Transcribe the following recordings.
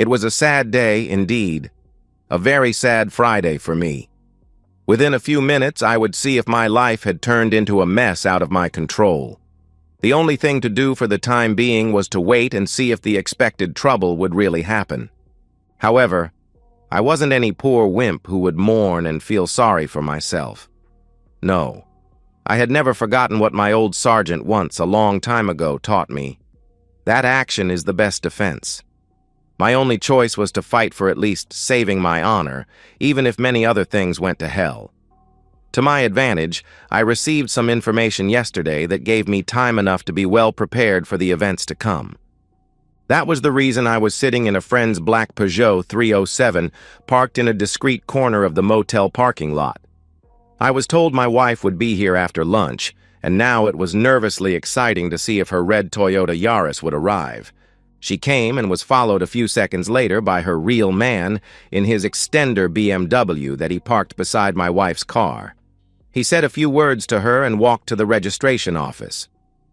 It was a sad day indeed, a very sad Friday for me. Within a few minutes, I would see if my life had turned into a mess out of my control. The only thing to do for the time being was to wait and see if the expected trouble would really happen. However, I wasn't any poor wimp who would mourn and feel sorry for myself. No, I had never forgotten what my old sergeant once, a long time ago, taught me. That action is the best defense. My only choice was to fight for at least saving my honor, even if many other things went to hell. To my advantage, I received some information yesterday that gave me time enough to be well prepared for the events to come. That was the reason I was sitting in a friend's black Peugeot 307 parked in a discreet corner of the motel parking lot. I was told my wife would be here after lunch, and now it was nervously exciting to see if her red Toyota Yaris would arrive. She came and was followed a few seconds later by her real man in his extender BMW that he parked beside my wife's car. He said a few words to her and walked to the registration office.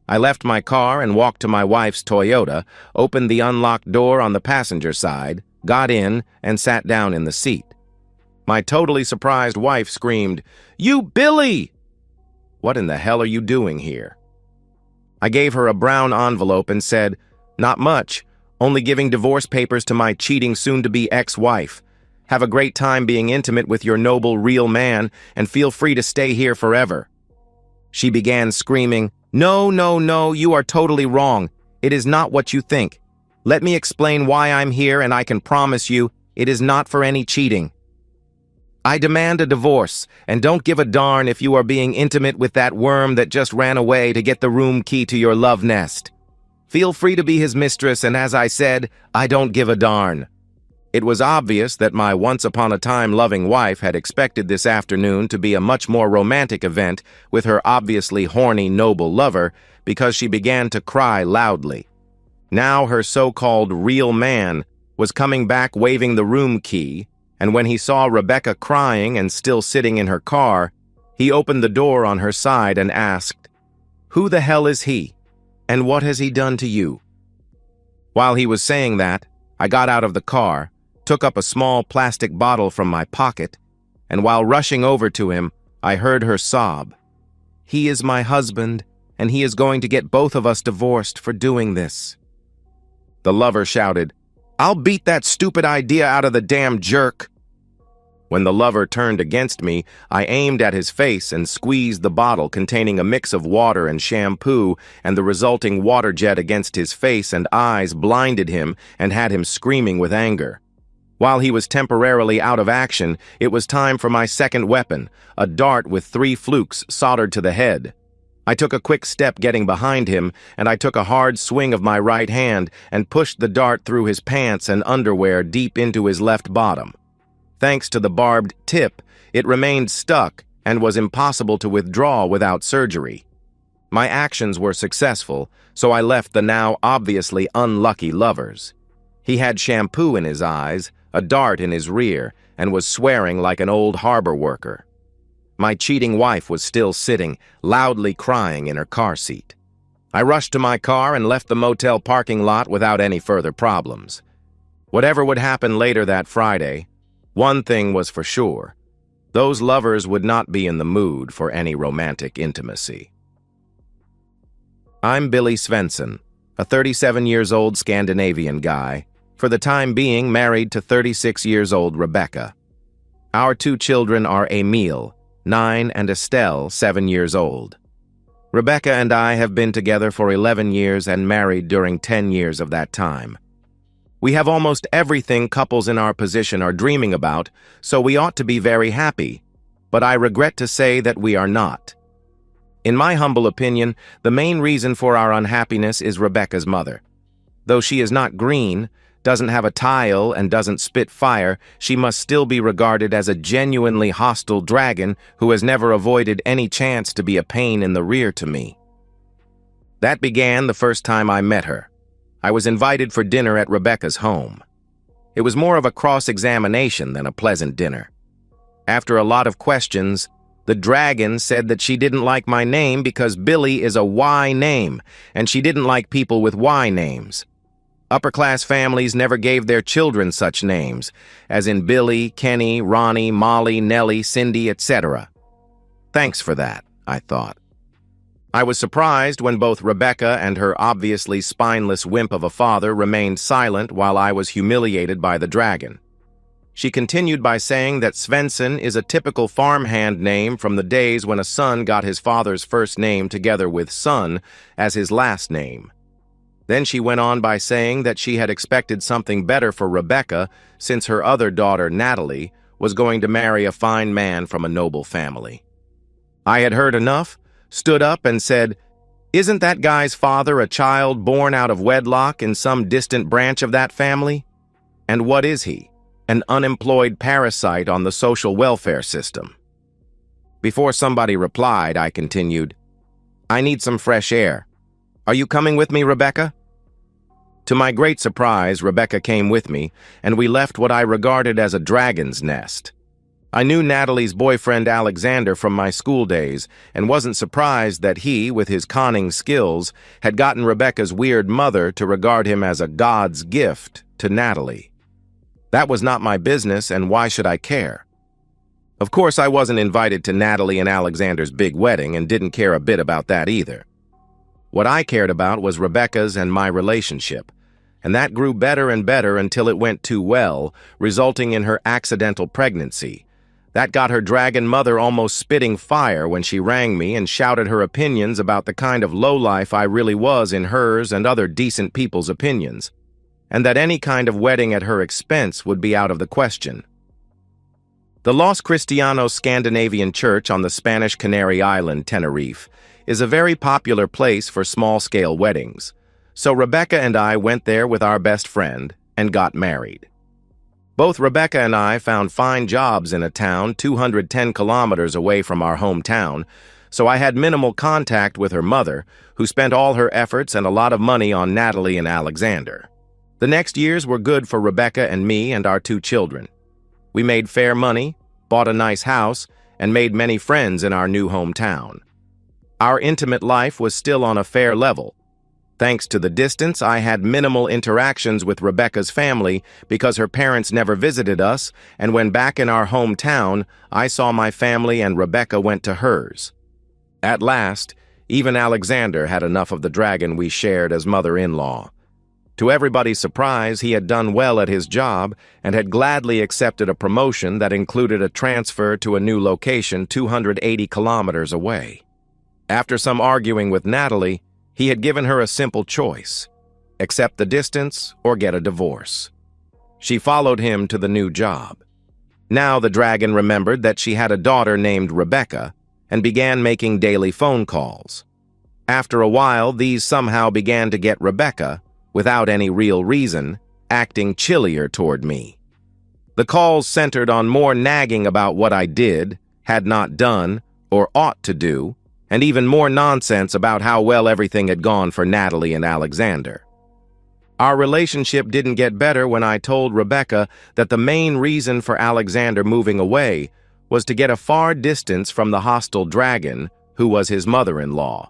I left my car and walked to my wife's Toyota, opened the unlocked door on the passenger side, got in, and sat down in the seat. My totally surprised wife screamed, "You Billy!" "What in the hell are you doing here?" I gave her a brown envelope and said, "Not much, only giving divorce papers to my cheating soon-to-be ex-wife. Have a great time being intimate with your noble real man, and feel free to stay here forever." She began screaming, "No, no, no, you are totally wrong. It is not what you think. Let me explain why I'm here, and I can promise you, it is not for any cheating. I demand a divorce, and don't give a darn if you are being intimate with that worm that just ran away to get the room key to your love nest. Feel free to be his mistress, and as I said, I don't give a darn." It was obvious that my once-upon-a-time loving wife had expected this afternoon to be a much more romantic event with her obviously horny, noble lover, because she began to cry loudly. Now her so-called real man was coming back waving the room key, and when he saw Rebecca crying and still sitting in her car, he opened the door on her side and asked, "Who the hell is he? And what has he done to you?" While he was saying that, I got out of the car, took up a small plastic bottle from my pocket, and while rushing over to him, I heard her sob, "He is my husband, and he is going to get both of us divorced for doing this." The lover shouted, "I'll beat that stupid idea out of the damn jerk." When the lover turned against me, I aimed at his face and squeezed the bottle containing a mix of water and shampoo, and the resulting water jet against his face and eyes blinded him and had him screaming with anger. While he was temporarily out of action, it was time for my second weapon, a dart with 3 flukes soldered to the head. I took a quick step getting behind him, and I took a hard swing of my right hand and pushed the dart through his pants and underwear deep into his left bottom. Thanks to the barbed tip, it remained stuck and was impossible to withdraw without surgery. My actions were successful, so I left the now obviously unlucky lovers. He had shampoo in his eyes, a dart in his rear, and was swearing like an old harbor worker. My cheating wife was still sitting, loudly crying in her car seat. I rushed to my car and left the motel parking lot without any further problems. Whatever would happen later that Friday, one thing was for sure: those lovers would not be in the mood for any romantic intimacy. I'm Billy Svensson, a 37-years-old Scandinavian guy, for the time being married to 36-years-old Rebecca. Our 2 children are Emil, 9, and Estelle, 7 years old. Rebecca and I have been together for 11 years and married during 10 years of that time. We have almost everything couples in our position are dreaming about, so we ought to be very happy, but I regret to say that we are not. In my humble opinion, the main reason for our unhappiness is Rebecca's mother. Though she is not green, doesn't have a tile, and doesn't spit fire, she must still be regarded as a genuinely hostile dragon who has never avoided any chance to be a pain in the rear to me. That began the first time I met her. I was invited for dinner at Rebecca's home. It was more of a cross-examination than a pleasant dinner. After a lot of questions, the dragon said that she didn't like my name because Billy is a Y name, and she didn't like people with Y names. Upper-class families never gave their children such names, as in Billy, Kenny, Ronnie, Molly, Nellie, Cindy, etc. Thanks for that, I thought. I was surprised when both Rebecca and her obviously spineless wimp of a father remained silent while I was humiliated by the dragon. She continued by saying that Svensson is a typical farmhand name from the days when a son got his father's first name together with son as his last name. Then she went on by saying that she had expected something better for Rebecca since her other daughter, Natalie, was going to marry a fine man from a noble family. I had heard enough, stood up and said, "Isn't that guy's father a child born out of wedlock in some distant branch of that family? And what is he? An unemployed parasite on the social welfare system?" Before somebody replied, I continued, "I need some fresh air. Are you coming with me, Rebecca?" To my great surprise, Rebecca came with me, and we left what I regarded as a dragon's nest. I knew Natalie's boyfriend Alexander from my school days, and wasn't surprised that he, with his conning skills, had gotten Rebecca's weird mother to regard him as a God's gift to Natalie. That was not my business, and why should I care? Of course, I wasn't invited to Natalie and Alexander's big wedding and didn't care a bit about that either. What I cared about was Rebecca's and my relationship, and that grew better and better until it went too well, resulting in her accidental pregnancy. That got her dragon mother almost spitting fire when she rang me and shouted her opinions about the kind of lowlife I really was in hers and other decent people's opinions, and that any kind of wedding at her expense would be out of the question. The Los Cristianos Scandinavian Church on the Spanish Canary Island, Tenerife, is a very popular place for small-scale weddings, so Rebecca and I went there with our best friend and got married. Both Rebecca and I found fine jobs in a town 210 kilometers away from our hometown, so I had minimal contact with her mother, who spent all her efforts and a lot of money on Natalie and Alexander. The next years were good for Rebecca and me and our 2 children. We made fair money, bought a nice house, and made many friends in our new hometown. Our intimate life was still on a fair level. Thanks to the distance, I had minimal interactions with Rebecca's family because her parents never visited us, and when back in our hometown, I saw my family and Rebecca went to hers. At last, even Alexander had enough of the dragon we shared as mother-in-law. To everybody's surprise, he had done well at his job and had gladly accepted a promotion that included a transfer to a new location 280 kilometers away. After some arguing with Natalie, he had given her a simple choice: accept the distance or get a divorce. She followed him to the new job. Now the dragon remembered that she had a daughter named Rebecca and began making daily phone calls. After a while, these somehow began to get Rebecca, without any real reason, acting chillier toward me. The calls centered on more nagging about what I did, had not done, or ought to do, and even more nonsense about how well everything had gone for Natalie and Alexander. Our relationship didn't get better when I told Rebecca that the main reason for Alexander moving away was to get a far distance from the hostile dragon, who was his mother-in-law.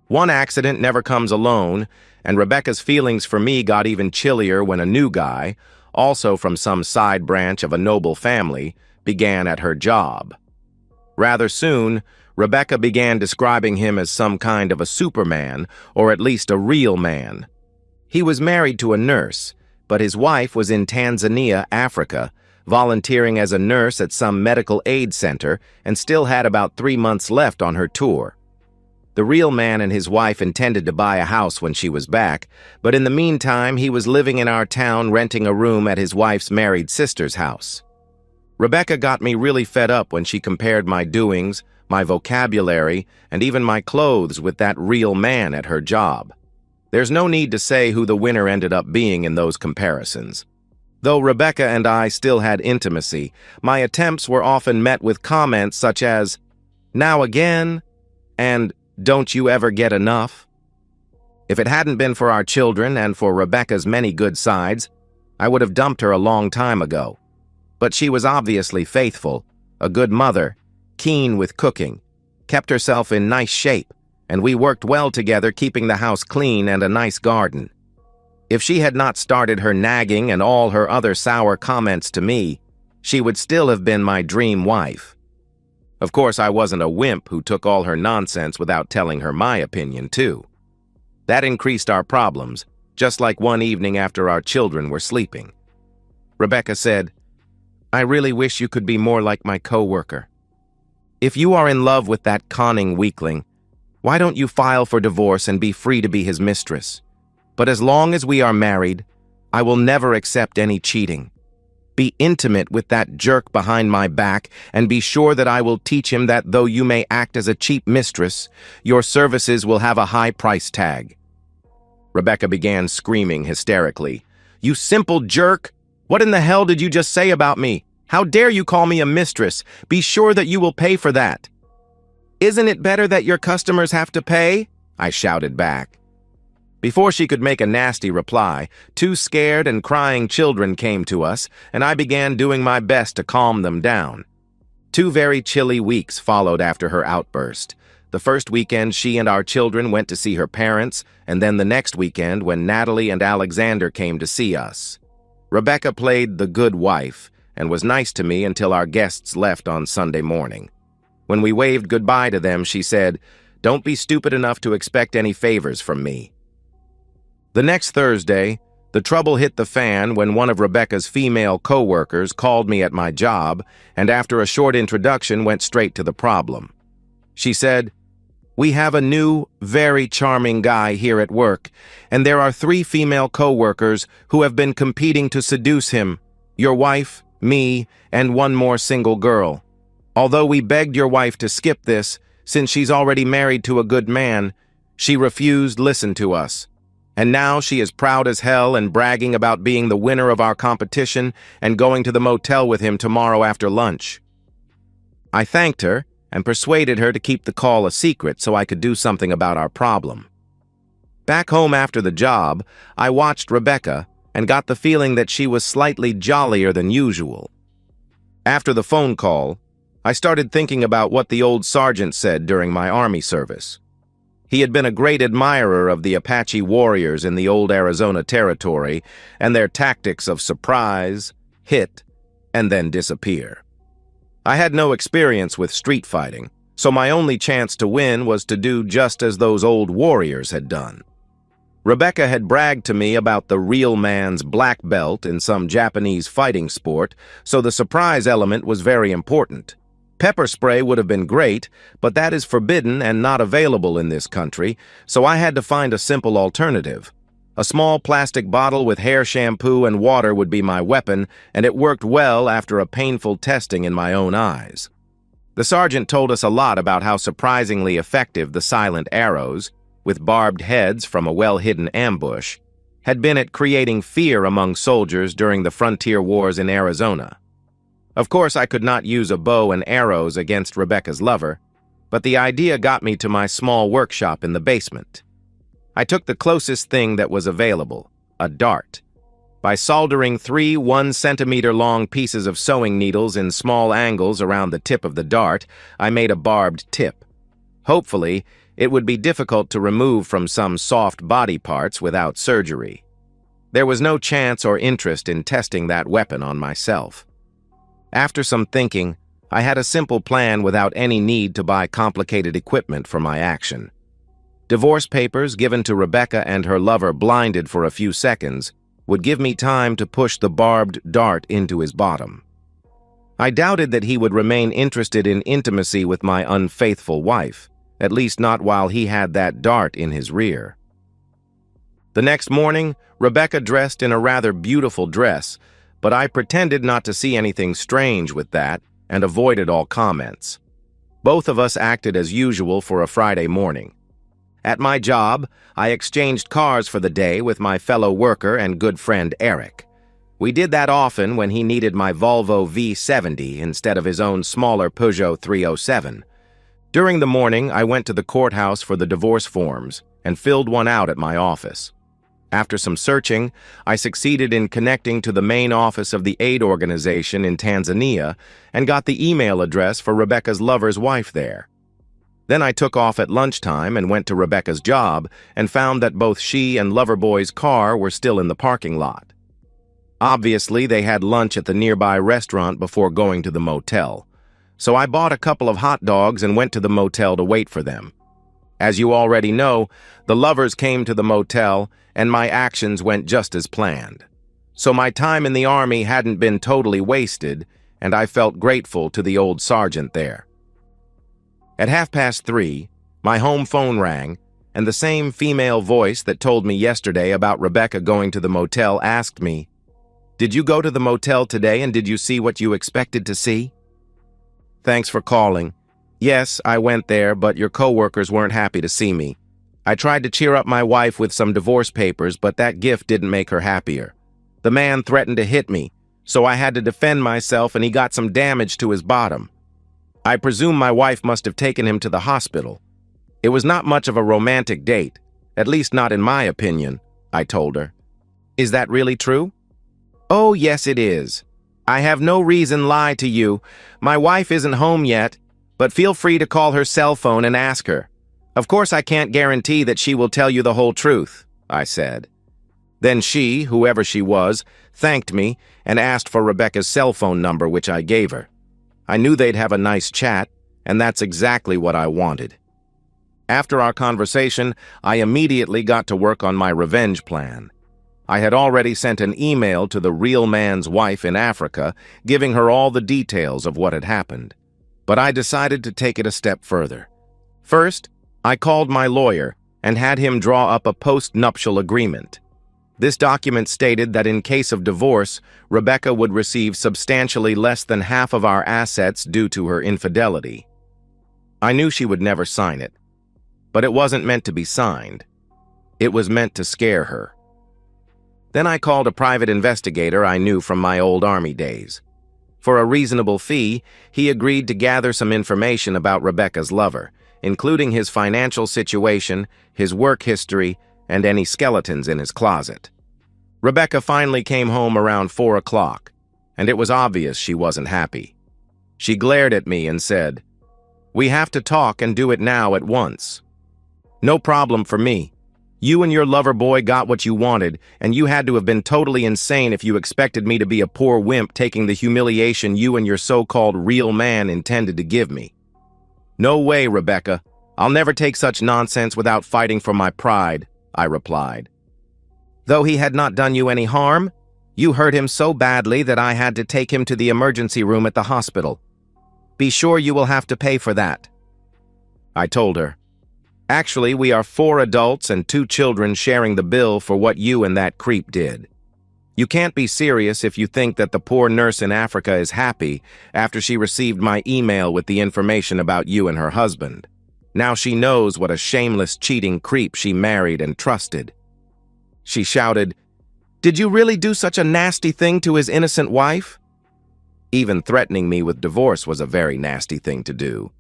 One accident never comes alone, and Rebecca's feelings for me got even chillier when a new guy, also from some side branch of a noble family, began at her job. Rather soon, Rebecca began describing him as some kind of a Superman, or at least a real man. He was married to a nurse, but his wife was in Tanzania, Africa, volunteering as a nurse at some medical aid center and still had about 3 months left on her tour. The real man and his wife intended to buy a house when she was back, but in the meantime he was living in our town renting a room at his wife's married sister's house. Rebecca got me really fed up when she compared my doings, my vocabulary, and even my clothes with that real man at her job. There's no need to say who the winner ended up being in those comparisons. Though Rebecca and I still had intimacy, my attempts were often met with comments such as, "Now again?" and "Don't you ever get enough?" If it hadn't been for our children and for Rebecca's many good sides, I would have dumped her a long time ago. But she was obviously faithful, a good mother, keen with cooking, kept herself in nice shape, and we worked well together keeping the house clean and a nice garden. If she had not started her nagging and all her other sour comments to me, she would still have been my dream wife. Of course, I wasn't a wimp who took all her nonsense without telling her my opinion, too. That increased our problems, just like one evening after our children were sleeping. Rebecca said, "I really wish you could be more like my coworker. If you are in love with that conning weakling, why don't you file for divorce and be free to be his mistress? But as long as we are married, I will never accept any cheating. Be intimate with that jerk behind my back and be sure that I will teach him that though you may act as a cheap mistress, your services will have a high price tag." Rebecca began screaming hysterically. "You simple jerk! What in the hell did you just say about me? How dare you call me a mistress? Be sure that you will pay for that." "Isn't it better that your customers have to pay?" I shouted back. Before she could make a nasty reply, two scared and crying children came to us, and I began doing my best to calm them down. 2 very chilly weeks followed after her outburst. The first weekend, she and our children went to see her parents, and then the next weekend when Natalie and Alexander came to see us. Rebecca played the good wife and was nice to me until our guests left on Sunday morning. When we waved goodbye to them, she said, "Don't be stupid enough to expect any favors from me." The next Thursday, the trouble hit the fan when one of Rebecca's female co-workers called me at my job and after a short introduction went straight to the problem. She said, "We have a new, very charming guy here at work, and there are 3 female co-workers who have been competing to seduce him, your wife, me, and one more single girl. Although we begged your wife to skip this, since she's already married to a good man, she refused to listen to us. And now she is proud as hell and bragging about being the winner of our competition and going to the motel with him tomorrow after lunch." I thanked her and persuaded her to keep the call a secret so I could do something about our problem. Back home after the job, I watched Rebecca and got the feeling that she was slightly jollier than usual. After the phone call, I started thinking about what the old sergeant said during my Army service. He had been a great admirer of the Apache warriors in the old Arizona Territory and their tactics of surprise, hit, and then disappear. I had no experience with street fighting, so my only chance to win was to do just as those old warriors had done. Rebecca had bragged to me about the real man's black belt in some Japanese fighting sport, so the surprise element was very important. Pepper spray would have been great, but that is forbidden and not available in this country, so I had to find a simple alternative. A small plastic bottle with hair shampoo and water would be my weapon, and it worked well after a painful testing in my own eyes. The sergeant told us a lot about how surprisingly effective the silent arrows, with barbed heads from a well-hidden ambush, had been at creating fear among soldiers during the frontier wars in Arizona. Of course, I could not use a bow and arrows against Rebecca's lover, but the idea got me to my small workshop in the basement. I took the closest thing that was available, a dart. By soldering 3 1-centimeter-long pieces of sewing needles in small angles around the tip of the dart, I made a barbed tip. Hopefully, it would be difficult to remove from some soft body parts without surgery. There was no chance or interest in testing that weapon on myself. After some thinking, I had a simple plan without any need to buy complicated equipment for my action. Divorce papers given to Rebecca and her lover blinded for a few seconds would give me time to push the barbed dart into his bottom. I doubted that he would remain interested in intimacy with my unfaithful wife, at least not while he had that dart in his rear. The next morning, Rebecca dressed in a rather beautiful dress, but I pretended not to see anything strange with that and avoided all comments. Both of us acted as usual for a Friday morning. At my job, I exchanged cars for the day with my fellow worker and good friend Eric. We did that often when he needed my Volvo V70 instead of his own smaller Peugeot 307. During the morning, I went to the courthouse for the divorce forms and filled one out at my office. After some searching, I succeeded in connecting to the main office of the aid organization in Tanzania and got the email address for Rebecca's lover's wife there. Then I took off at lunchtime and went to Rebecca's job and found that both she and Loverboy's car were still in the parking lot. Obviously, they had lunch at the nearby restaurant before going to the motel, so I bought a couple of hot dogs and went to the motel to wait for them. As you already know, the lovers came to the motel and my actions went just as planned. So my time in the army hadn't been totally wasted, and I felt grateful to the old sergeant there. At 3:30, my home phone rang, and the same female voice that told me yesterday about Rebecca going to the motel asked me, "Did you go to the motel today and did you see what you expected to see?" "Thanks for calling. Yes, I went there, but your coworkers weren't happy to see me. I tried to cheer up my wife with some divorce papers, but that gift didn't make her happier. The man threatened to hit me, so I had to defend myself and he got some damage to his bottom. I presume my wife must have taken him to the hospital. It was not much of a romantic date, at least not in my opinion," I told her. "Is that really true?" "Oh, yes, it is. I have no reason lie to you. My wife isn't home yet, but feel free to call her cell phone and ask her. Of course, I can't guarantee that she will tell you the whole truth," I said. Then she, whoever she was, thanked me and asked for Rebecca's cell phone number, which I gave her. I knew they'd have a nice chat, and that's exactly what I wanted. After our conversation, I immediately got to work on my revenge plan. I had already sent an email to the real man's wife in Africa, giving her all the details of what had happened. But I decided to take it a step further. First, I called my lawyer and had him draw up a post-nuptial agreement. This document stated that in case of divorce, Rebecca would receive substantially less than half of our assets due to her infidelity. I knew she would never sign it, but it wasn't meant to be signed. It was meant to scare her. Then I called a private investigator I knew from my old army days. For a reasonable fee, he agreed to gather some information about Rebecca's lover, including his financial situation, his work history, and any skeletons in his closet. Rebecca finally came home around 4 o'clock, and it was obvious she wasn't happy. She glared at me and said, "We have to talk and do it now at once." "No problem for me. You and your lover boy got what you wanted, and you had to have been totally insane if you expected me to be a poor wimp taking the humiliation you and your so-called real man intended to give me." "No way, Rebecca. I'll never take such nonsense without fighting for my pride," I replied. "Though he had not done you any harm, you hurt him so badly that I had to take him to the emergency room at the hospital. Be sure you will have to pay for that." I told her, "Actually, we are 4 adults and 2 children sharing the bill for what you and that creep did. You can't be serious if you think that the poor nurse in Africa is happy after she received my email with the information about you and her husband. Now she knows what a shameless, cheating creep she married and trusted." She shouted, "Did you really do such a nasty thing to his innocent wife?" Even threatening me with divorce was a very nasty thing to do.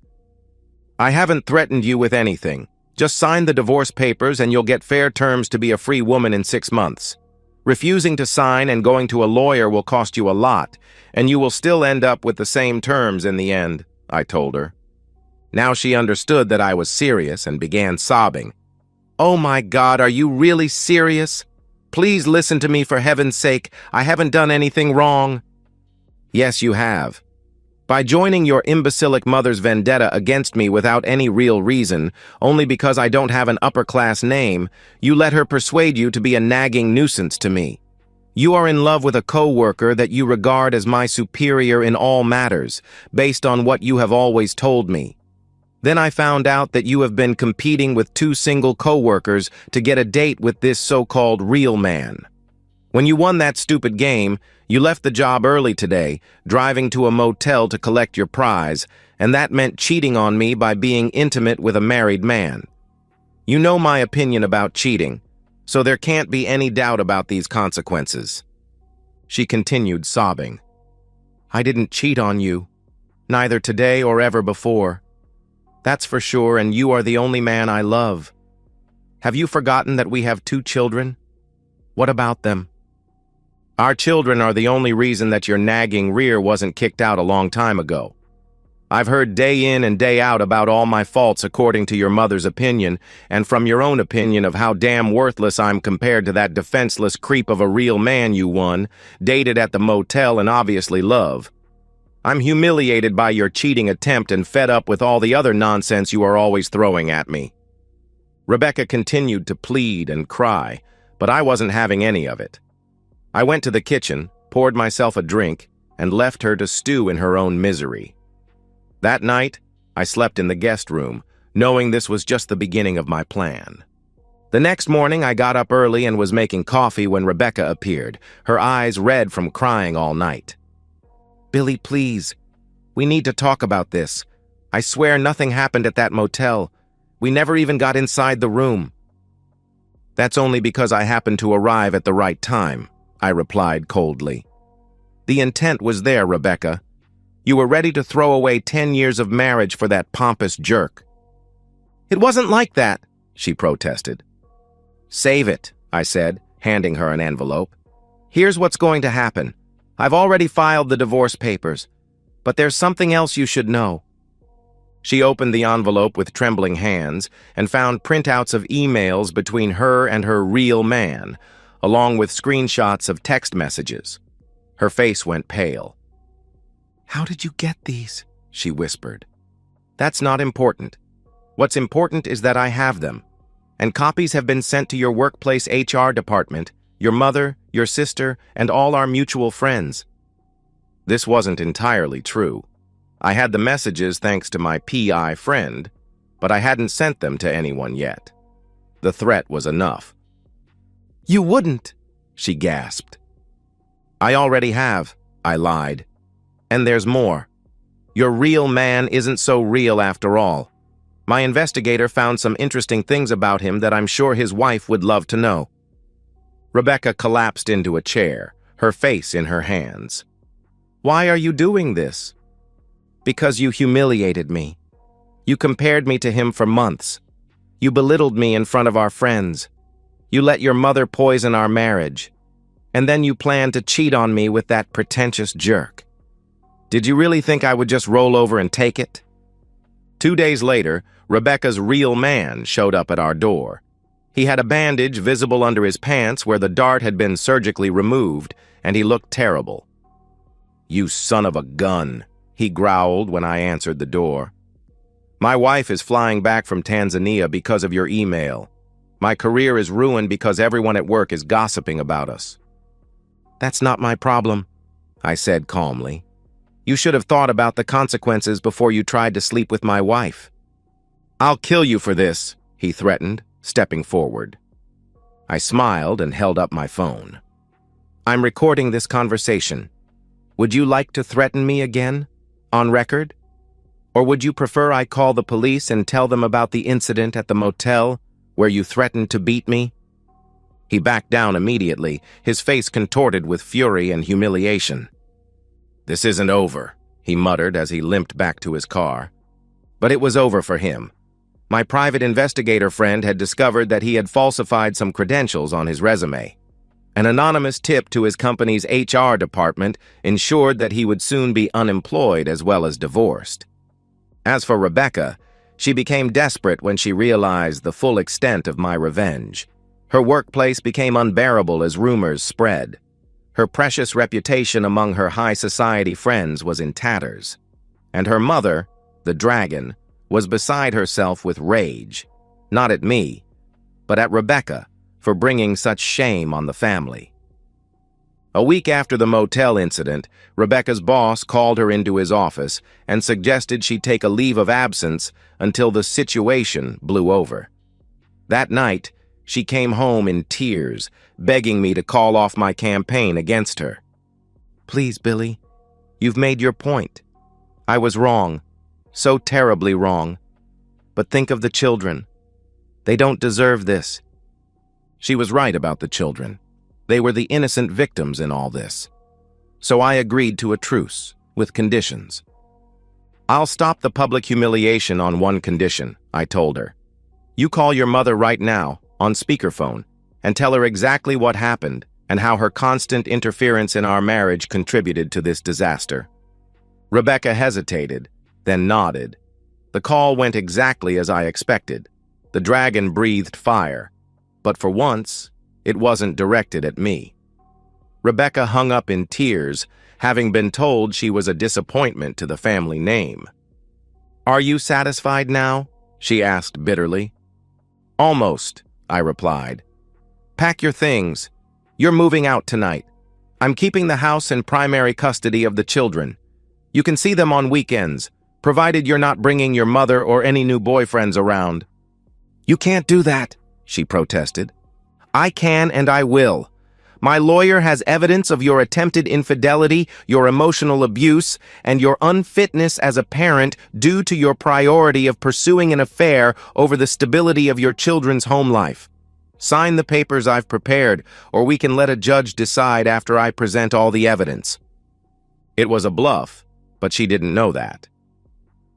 "I haven't threatened you with anything. Just sign the divorce papers and you'll get fair terms to be a free woman in 6 months. Refusing to sign and going to a lawyer will cost you a lot, and you will still end up with the same terms in the end," I told her. Now she understood that I was serious and began sobbing. "Oh my God, are you really serious? Please listen to me for heaven's sake. I haven't done anything wrong." "Yes, you have. By joining your imbecilic mother's vendetta against me without any real reason, only because I don't have an upper-class name, you let her persuade you to be a nagging nuisance to me. You are in love with a co-worker that you regard as my superior in all matters, based on what you have always told me. Then I found out that you have been competing with 2 single co-workers to get a date with this so-called real man. When you won that stupid game, you left the job early today, driving to a motel to collect your prize, and that meant cheating on me by being intimate with a married man. You know my opinion about cheating, so there can't be any doubt about these consequences." She continued sobbing. "I didn't cheat on you, neither today or ever before. That's for sure, and you are the only man I love. Have you forgotten that we have 2 children? What about them? Our children are the only reason that your nagging rear wasn't kicked out a long time ago. I've heard day in and day out about all my faults according to your mother's opinion, and from your own opinion of how damn worthless I'm compared to that defenseless creep of a real man you won, dated at the motel and obviously love. I'm humiliated by your cheating attempt and fed up with all the other nonsense you are always throwing at me." Rebecca continued to plead and cry, but I wasn't having any of it. I went to the kitchen, poured myself a drink, and left her to stew in her own misery. That night, I slept in the guest room, knowing this was just the beginning of my plan. The next morning, I got up early and was making coffee when Rebecca appeared, her eyes red from crying all night. "Billy, please. We need to talk about this. I swear nothing happened at that motel. We never even got inside the room." "That's only because I happened to arrive at the right time," I replied coldly. "The intent was there, Rebecca. You were ready to throw away 10 years of marriage for that pompous jerk." "It wasn't like that," she protested. "Save it," I said, handing her an envelope. "Here's what's going to happen. I've already filed the divorce papers, but there's something else you should know." She opened the envelope with trembling hands and found printouts of emails between her and her real man, along with screenshots of text messages. Her face went pale. "How did you get these?" she whispered. "That's not important. What's important is that I have them, and copies have been sent to your workplace HR department, your mother, your sister, and all our mutual friends." This wasn't entirely true. I had the messages thanks to my PI friend, but I hadn't sent them to anyone yet. The threat was enough. "You wouldn't," she gasped. "I already have," I lied. "And there's more. Your real man isn't so real after all. My investigator found some interesting things about him that I'm sure his wife would love to know." Rebecca collapsed into a chair, her face in her hands. "Why are you doing this?" "Because you humiliated me. You compared me to him for months. You belittled me in front of our friends. You let your mother poison our marriage. And then you planned to cheat on me with that pretentious jerk. Did you really think I would just roll over and take it?" 2 days later, Rebecca's real man showed up at our door. He had a bandage visible under his pants where the dart had been surgically removed, and he looked terrible. "You son of a gun," he growled when I answered the door. "My wife is flying back from Tanzania because of your email. My career is ruined because everyone at work is gossiping about us." "That's not my problem," I said calmly. "You should have thought about the consequences before you tried to sleep with my wife." "I'll kill you for this," he threatened, stepping forward. I smiled and held up my phone. "I'm recording this conversation. Would you like to threaten me again? On record? Or would you prefer I call the police and tell them about the incident at the motel where you threatened to beat me?" He backed down immediately, his face contorted with fury and humiliation. "This isn't over," he muttered as he limped back to his car. But it was over for him. My private investigator friend had discovered that he had falsified some credentials on his resume. An anonymous tip to his company's HR department ensured that he would soon be unemployed as well as divorced. As for Rebecca, she became desperate when she realized the full extent of my revenge. Her workplace became unbearable as rumors spread. Her precious reputation among her high society friends was in tatters. And her mother, the dragon, was beside herself with rage, not at me, but at Rebecca for bringing such shame on the family. A week after the motel incident, Rebecca's boss called her into his office and suggested she take a leave of absence until the situation blew over. That night, she came home in tears, begging me to call off my campaign against her. "Please, Billy, you've made your point. I was wrong, so terribly wrong. But think of the children. They don't deserve this." She was right about the children. They were the innocent victims in all this. So I agreed to a truce, with conditions. "I'll stop the public humiliation on one condition," I told her. "You call your mother right now, on speakerphone, and tell her exactly what happened and how her constant interference in our marriage contributed to this disaster." Rebecca hesitated, then nodded. The call went exactly as I expected. The dragon breathed fire, but for once, it wasn't directed at me. Rebecca hung up in tears, having been told she was a disappointment to the family name. "Are you satisfied now?" she asked bitterly. "Almost," I replied. "Pack your things. You're moving out tonight. I'm keeping the house in primary custody of the children. You can see them on weekends, provided you're not bringing your mother or any new boyfriends around." "You can't do that," she protested. "I can and I will. My lawyer has evidence of your attempted infidelity, your emotional abuse, and your unfitness as a parent due to your priority of pursuing an affair over the stability of your children's home life. Sign the papers I've prepared, or we can let a judge decide after I present all the evidence." It was a bluff, but she didn't know that.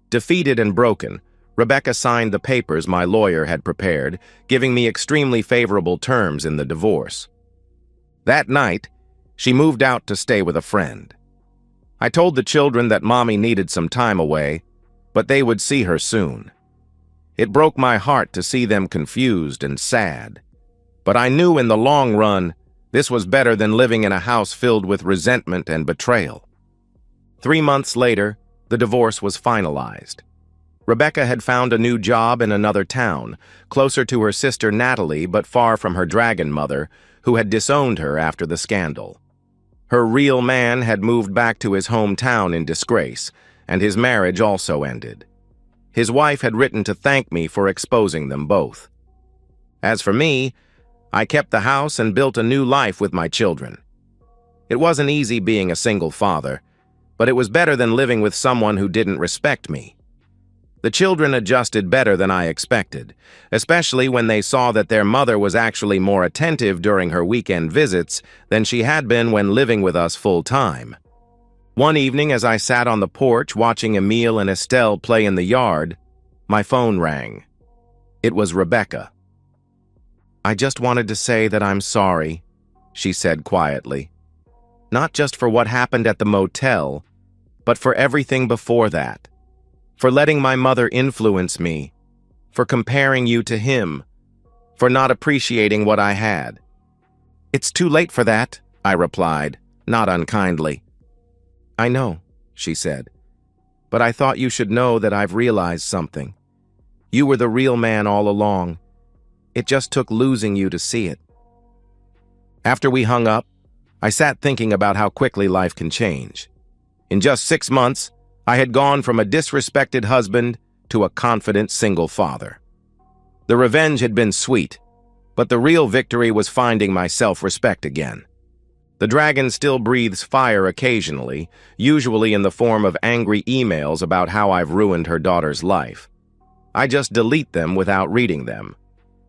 Defeated and broken, Rebecca signed the papers my lawyer had prepared, giving me extremely favorable terms in the divorce. That night, she moved out to stay with a friend. I told the children that Mommy needed some time away, but they would see her soon. It broke my heart to see them confused and sad, but I knew in the long run, this was better than living in a house filled with resentment and betrayal. 3 months later, the divorce was finalized. Rebecca had found a new job in another town, closer to her sister Natalie but far from her dragon mother, who had disowned her after the scandal. Her real man had moved back to his hometown in disgrace, and his marriage also ended. His wife had written to thank me for exposing them both. As for me, I kept the house and built a new life with my children. It wasn't easy being a single father, but it was better than living with someone who didn't respect me. The children adjusted better than I expected, especially when they saw that their mother was actually more attentive during her weekend visits than she had been when living with us full-time. One evening, as I sat on the porch watching Emile and Estelle play in the yard, my phone rang. It was Rebecca. "I just wanted to say that I'm sorry," she said quietly. "Not just for what happened at the motel, but for everything before that. For letting my mother influence me, for comparing you to him, for not appreciating what I had." "It's too late for that," I replied, not unkindly. "I know," she said, "but I thought you should know that I've realized something. You were the real man all along. It just took losing you to see it." After we hung up, I sat thinking about how quickly life can change. In just 6 months, I had gone from a disrespected husband to a confident single father. The revenge had been sweet, but the real victory was finding my self-respect again. The dragon still breathes fire occasionally, usually in the form of angry emails about how I've ruined her daughter's life. I just delete them without reading them.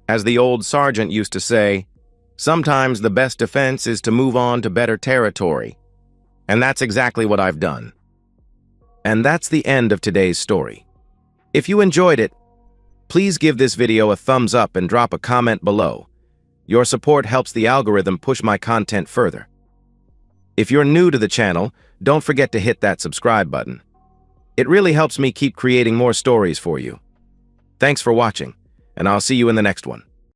As the old sergeant used to say, sometimes the best defense is to move on to better territory. And that's exactly what I've done. And that's the end of today's story. If you enjoyed it, please give this video a thumbs up and drop a comment below. Your support helps the algorithm push my content further. If you're new to the channel, don't forget to hit that subscribe button. It really helps me keep creating more stories for you. Thanks for watching, and I'll see you in the next one.